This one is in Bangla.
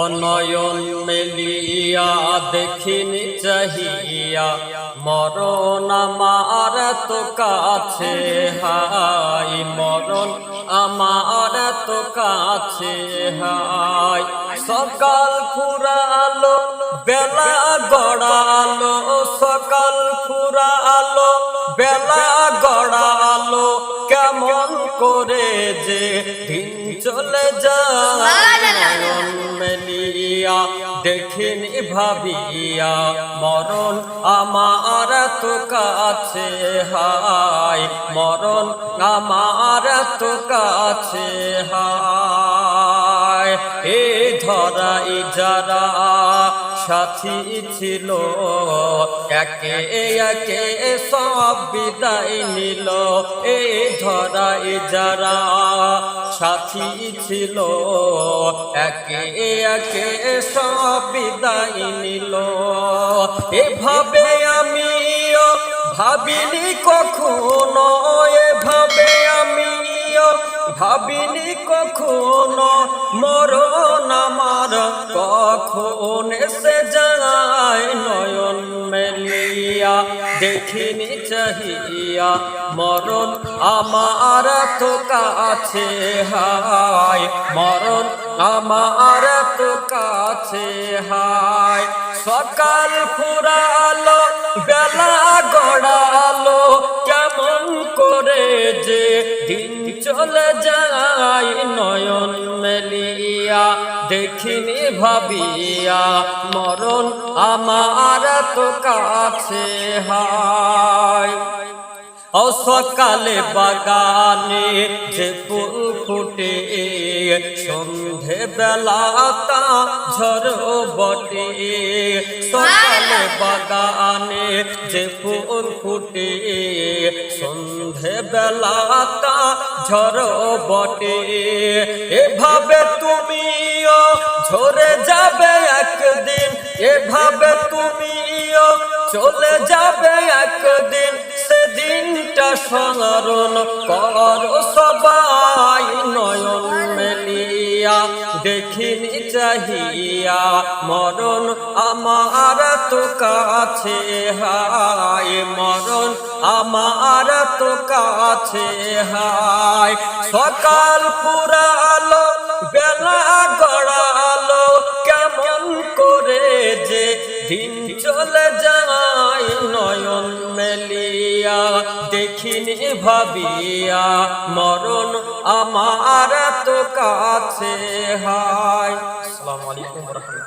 অনয়ন মেলিয়া দেখিনি চাহিয়া মরণ আমার তো কাছে, হাই মরণ আমার তো কাছে, হাই সকাল ফুরালো বেলা গড়ালো, সকাল ফুরালো বেলা গড়ালো, কেমন করে যে দিন চলে যায়। নয়ন মেলিয়া দেখিনি ভাবিয়া মরণ আমার তো কাছে, হাই মরণ আমার তো কাছে, হাই এ ধরাই যারা সাথী ছিল একে একে সব বিদায় নিল, এই ধরাই যারা সাথী ছিল একে একে সব বিদায় নিল। এভাবে আমিও ভাবিনি কখনো, এভাবে আমিও ভাবিনি কখনো মরণ আমার কখন এসে যায়। নয়ন মেলিয়া দেখিনি চাহিয়া মরণ আমার তো কাছে, হাই মরণ আমার তো কাছে, হাই সকাল ফুরালো বেলা গড়ালো, কেমন করে যে দিন চলে যায়। নয়ন মেলিয়া দেখিনি ভাবিয়া মরণ আমার তো কাছে, হাই ও সকালে বাগানে যে ফুল ফুটে সন্ধে বেলা তা ঝড় বটে, সকালে বাগানে যে ফুল ফুটে সন্ধে বেলা তা ঝড় বটে। এভাবে তুমিও ঝরে যাবে একদিন, এভাবে তুমিও চলে যাবে একদিন, সেদিনটা স্মরণ করো সবাই। নয়ন মেলিয়া দেখিনি চাহিয়া মরণ আমার তো কাছে, হাই মরণ আমার তো কাছে, হাই সকাল ফুরালো বেলা গড়ালো, কেমন করে যে দিন চলে যায়। নয়ন মেলিয়া দেখিনি ভাবিয়া মরণ আমার তো কাছে, হাই। আসসালামু আলাইকুম ওয়া রাহমাতুল্লাহ।